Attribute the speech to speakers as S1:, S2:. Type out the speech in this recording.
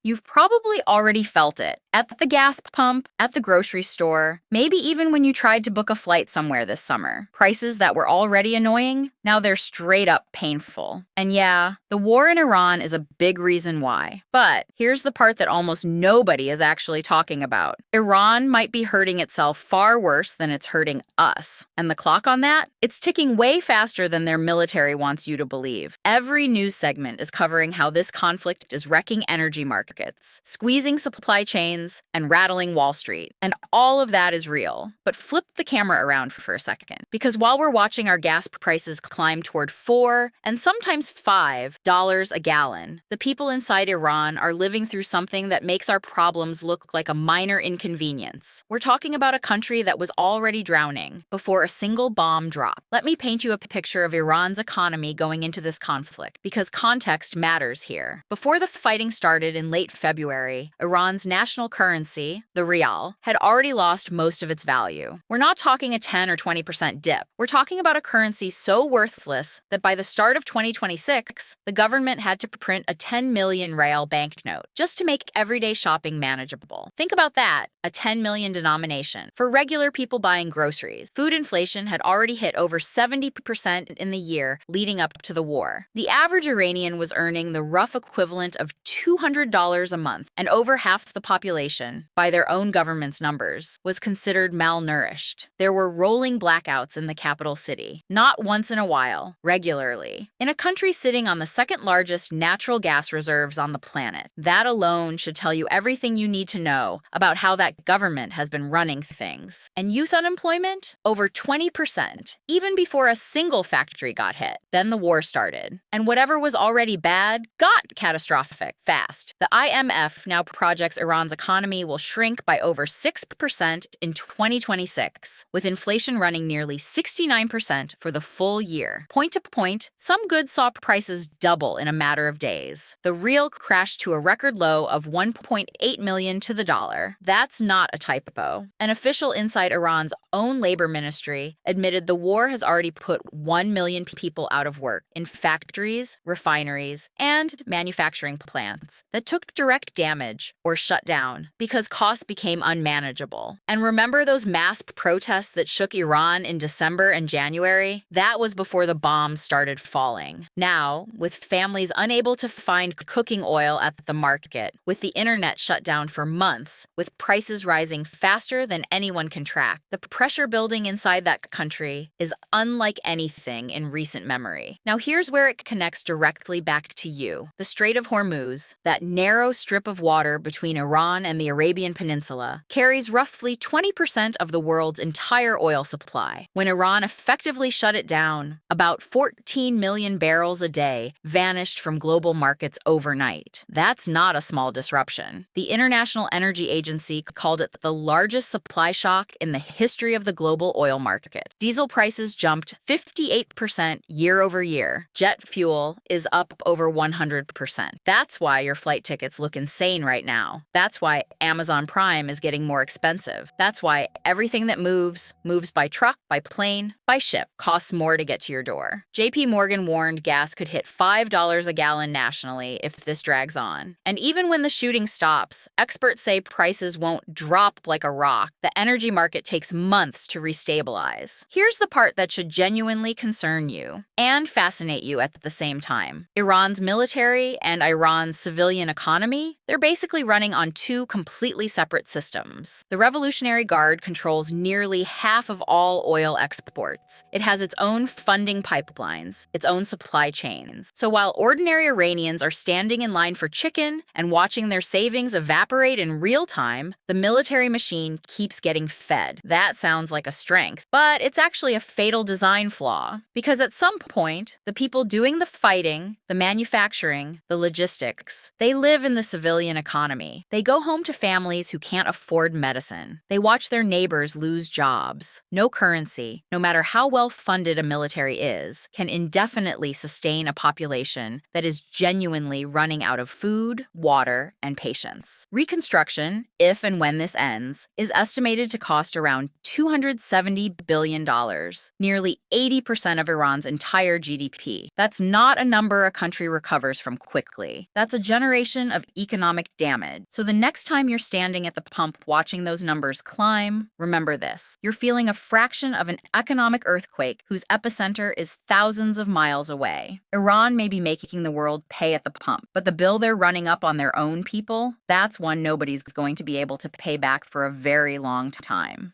S1: You've probably already felt it at the gas pump, at the grocery store, maybe even when you tried to book a flight somewhere this summer. Prices that were already annoying, now they're straight up painful. And yeah, the war in Iran is a big reason why. But here's the part that almost nobody is actually talking about. Iran might be hurting itself far worse than it's hurting us. And the clock on that? It's ticking way faster than their military wants you to believe. Every news segment is covering how this conflict is wrecking energy markets, squeezing supply chains, and rattling Wall Street. And all of that is real. But flip the camera around for a second. Because while we're watching our gas prices climb toward $4 and sometimes $5 a gallon, the people inside Iran are living through something that makes our problems look like a minor inconvenience. We're talking about a country that was already drowning before a single bomb dropped. Let me paint you a picture of Iran's economy going into this conflict, because context matters here. Before the fighting started in late February, Iran's national currency, the rial, had already lost most of its value. We're not talking a 10 or 20% dip. We're talking about a currency so worthless that by the start of 2026, the government had to print a 10 million rial banknote just to make everyday shopping manageable. Think about that, a 10 million denomination. For regular people buying groceries, food inflation had already hit over 70% in the year leading up to the war. The average Iranian was earning the rough equivalent of $200 a month, and over half the population, by their own government's numbers, was considered malnourished. There were rolling blackouts in the capital city, not once in a while, regularly. In a country sitting on the second largest natural gas reserves on the planet, that alone should tell you everything you need to know about how that government has been running things. And youth unemployment? Over 20%, even before a single factory got hit. Then the war started, and whatever was already bad got catastrophic fast. The IMF now projects Iran's economy will shrink by over 6% in 2026, with inflation running nearly 69% for the full year. Point to point, some goods saw prices double in a matter of days. The rial crashed to a record low of 1.8 million to the dollar. That's not a typo. An official inside Iran's own labor ministry admitted the war has already put 1 million people out of work in factories, refineries, and manufacturing plants that took direct damage or shut down because costs became unmanageable. And remember those mass protests that shook Iran in December and January? That was before the bombs started falling. Now, with families unable to find cooking oil at the market, with the internet shut down for months, with prices rising faster than anyone can track, the pressure building inside that country is unlike anything in recent memory. Now here's where it connects directly back to you. The Strait of Hormuz, that narrow strip of water between Iran and the Arabian Peninsula, carries roughly 20% of the world's entire oil supply. When Iran effectively shut it down, about 14 million barrels a day vanished from global markets overnight. That's not a small disruption. The International Energy Agency called it the largest supply shock in the history of the global oil market. Diesel prices jumped 58% year over year. Jet fuel is up over 100%. That's why your flight tickets look insane right now. That's why Amazon Prime is getting more expensive. That's why everything that moves by truck, by plane, by ship, costs more to get to your door. JP Morgan warned gas could hit $5 a gallon nationally if this drags on. And even when the shooting stops, experts say prices won't drop like a rock. The energy market takes months to restabilize. Here's the part that should genuinely concern you and fascinate you at the same time. Iran's military and Iran's civilian economy, they're basically running on two completely separate systems. The Revolutionary Guard controls nearly half of all oil exports. It has its own funding pipelines, its own supply chains. So while ordinary Iranians are standing in line for chicken and watching their savings evaporate in real time, the military machine keeps getting fed. That sounds like a strength, but it's actually a fatal design flaw. Because at some point, the people doing the fighting, the manufacturing, the logistics, they live in the civilian economy. They go home to families who can't afford medicine. They watch their neighbors lose jobs. No currency, no matter how well funded a military is, can indefinitely sustain a population that is genuinely running out of food, water, and patience. Reconstruction, if and when this ends, is estimated to cost around $270 billion, nearly 80% of Iran's entire GDP. That's not a number a country recovers from quickly. That's a generation of economic damage. So the next time you're standing at the pump watching those numbers climb, remember this. You're feeling a fraction of an economic earthquake whose epicenter is thousands of miles away. Iran may be making the world pay at the pump, but the bill they're running up on their own people, that's one nobody's going to be able to pay back for a very long time.